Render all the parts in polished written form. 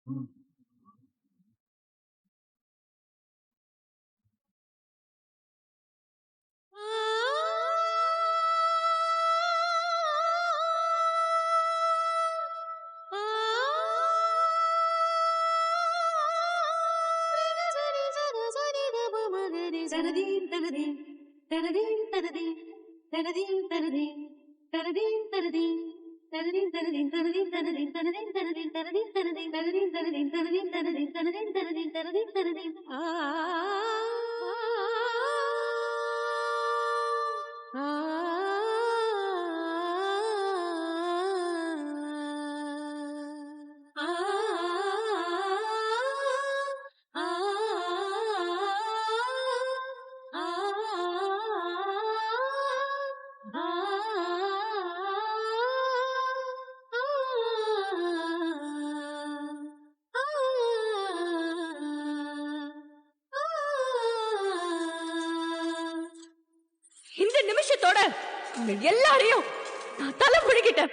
இந்த நிமிஷத்தோட எல்லாரையும் நான் தலை பிடிக்கிட்டேன்.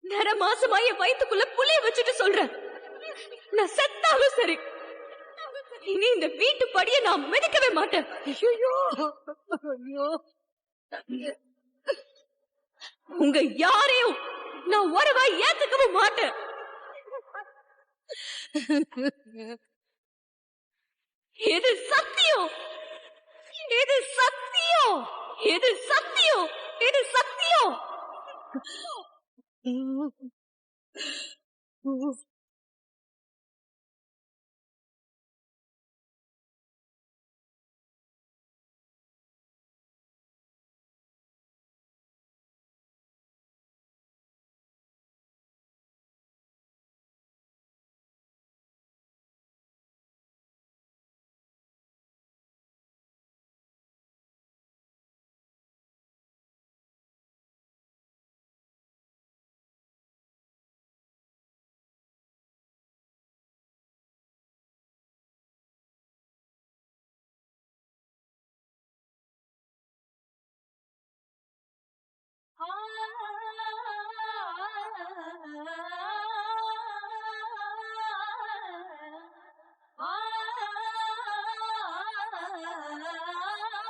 நேர மாசமா என் வயிற்றுக்குள்ள புளிய வச்சுட்டு சொல்றேன், நான் செத்தாலும் சரி இனி இந்த வீட்டு படியை நான் மிதிக்கவே மாட்டேன். உங்க யாரையும் நான் ஒருவா ஏத்துக்கவும் மாட்டேன். இது சத்தியம், இது சத்தியம், இது சத்தியம், இது சத்தியம்.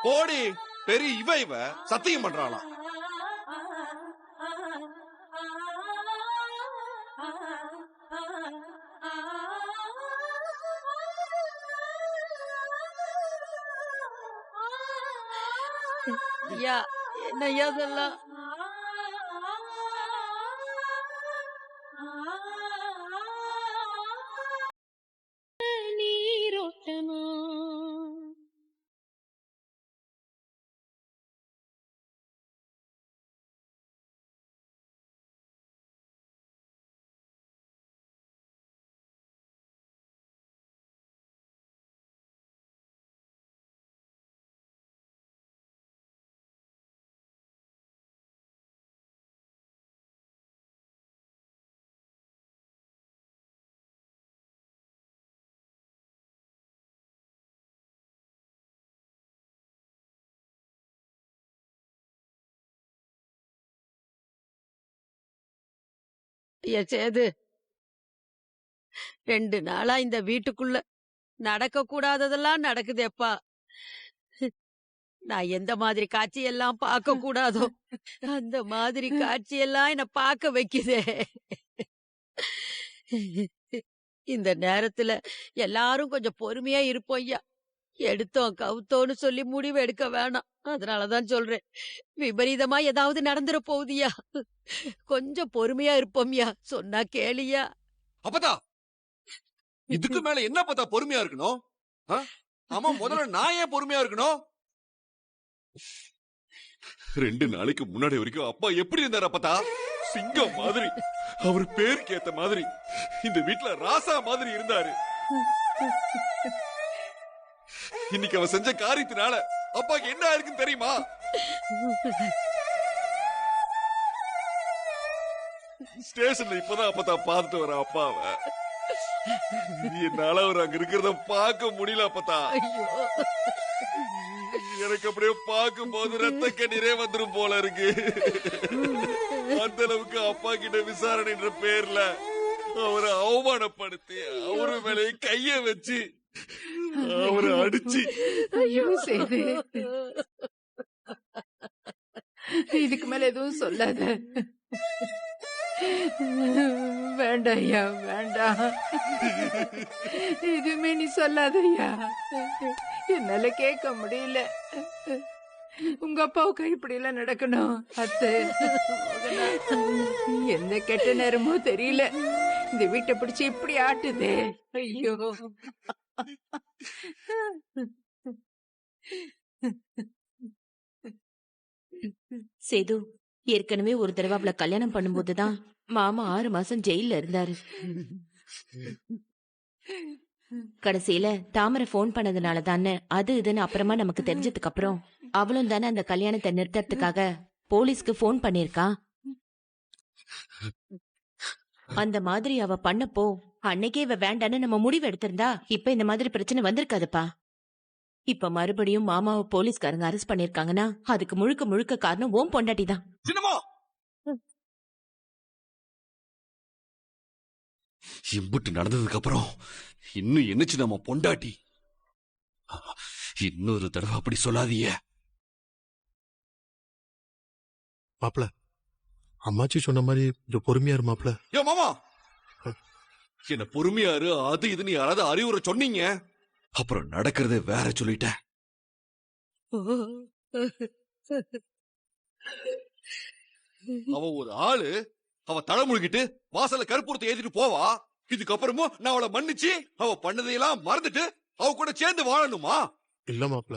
போடி பெரிய இவ சத்தியம் பண்றாளாம். ஐயா என்னையா அதெல்லாம்? நீரோட்டமா ஐயா சேது, 2 நாளா இந்த வீட்டுக்குள்ள நடக்க கூடாததெல்லாம் நடக்குதேப்பா. நான் எந்த மாதிரி காட்சி எல்லாம் பார்க்க கூடாதோ அந்த மாதிரி காட்சி எல்லாம் என்ன பார்க்க வைக்குதே. இந்த நேரத்துல எல்லாரும் கொஞ்சம் பொறுமையா இருப்போம் ஐயா. எடுத்தோம் கவுத்தோன்னு சொல்லி முடிவு எடுக்க வேணாம். அதனாலதான் சொல்றேன், விபரீதமா ஏதாவது நடந்துற போகுதியா. கொஞ்சம் பொறுமையா இருப்போம்யா. சொன்னா கேளியா. அப்பதா இதுக்கு மேல என்ன பார்த்தா பொறுமையா இருக்கணும்? ஆமா, முதல்ல நான் ஏன் பொறுமையா இருக்கணும்? 2 நாளைக்கு முன்னாடி வரைக்கும் அப்பா எப்படி இருந்தாரு அப்பதா? சிங்கம் மாதிரி, அவர் பேருக்கு ஏத்த மாதிரி இந்த வீட்டுல ராசா மாதிரி இருந்தாரு. இன்னைக்கு அவன் செஞ்ச காரியத்தினால அப்பாக்கு என்ன ஆயிருக்குன்னு தெரியுமா? ஸ்டேஷன்ல இப்பதான் அப்பதா பார்த்துட்டு வர அப்பாவை. என்னால அவர் அங்க இருக்கிறத பார்க்க முடியல அப்பதா. எனக்கு அப்படியே பார்க்கும் போது ரத்த கண்ணீரே வந்துரும் போல இருக்கு. அந்த அளவுக்கு அப்பா கிட்ட விசாரணைன்ற பேர்ல அவரை அவமானப்படுத்தி அவரு மேலே கைய வச்சு அவரை அடிச்சு. ஐயோ சேது, இதுக்கு மேல எதுவும் சொல்லாத. வேண்டாம் ஐயா, வேண்டாம். எதுவுமே நீ சொல்லாத ஐயா. என்னால கேட்க முடியல. உங்க அப்பாவுக்கு இப்படி எல்லாம் நடக்கணும் அத்தை. எந்த கெட்ட நேரமோ தெரியல, இந்த வீட்டை பிடிச்சு இப்படி ஆட்டுதே. ஐயோ. சேது, ஏற்கனவே ஒரு தடவை அவளை கல்யாணம் பண்ணும்போதுதான் மாமா 6 மாசம் ஜெயில இருந்தாரு. கடைசியில தாமரை போன் பண்ணதுனால தானே அது இதுன்னு அப்புறமா நமக்கு தெரிஞ்சதுக்கு அப்புறம் அவளும் தானே அந்த கல்யாணத்தை நிறுத்தறதுக்காக போலீஸ்க்கு போன் பண்ணிருக்கா. அந்த மாதிரி அவ பண்ணப்போ அன்னைக்கே இவ வேண்டான்னு நம்ம முடிவு எடுத்திருந்தா இப்ப இந்த மாதிரி பிரச்சனை வந்திருக்காதுப்பா. இப்ப மறுபடியும் மாமாவை போலீஸ்காரங்க அரெஸ்ட் பண்ணிருக்காங்கன்னா அதுக்கு முழுக்க முழுக்க காரணம் ஓம் பொண்டாட்டி தான். இம்புட்டு நடந்ததுக்கு அப்புறம் இன்னும் என்னச்சு நம்ம பொண்டாட்டி? இன்னொரு தடவை அப்படி சொல்லாதீங்க மாப்ள. அம்மாச்சி சொன்ன மாதிரி கொஞ்சம் பொறுமையா இரு மாப்ள. ஏ மாமா, என்ன பொறுமையாரு அது இதுன்னு யாராவது அறிவுரை சொன்னீங்க, அப்புறம் நடக்கிறதே வேற சொல்லிட்டேன். அவ ஒரு ஆளு, அவ தலை முழுகிட்டு வாசல்ல கற்பூரத்தை ஏத்திட்டு போவா. இதுக்கப்புறமும் நான் அவளை மன்னிச்சு அவ பண்ணதையெல்லாம் மறந்துட்டு அவ கூட சேர்ந்து வாழணுமா? இல்ல மாப்ள,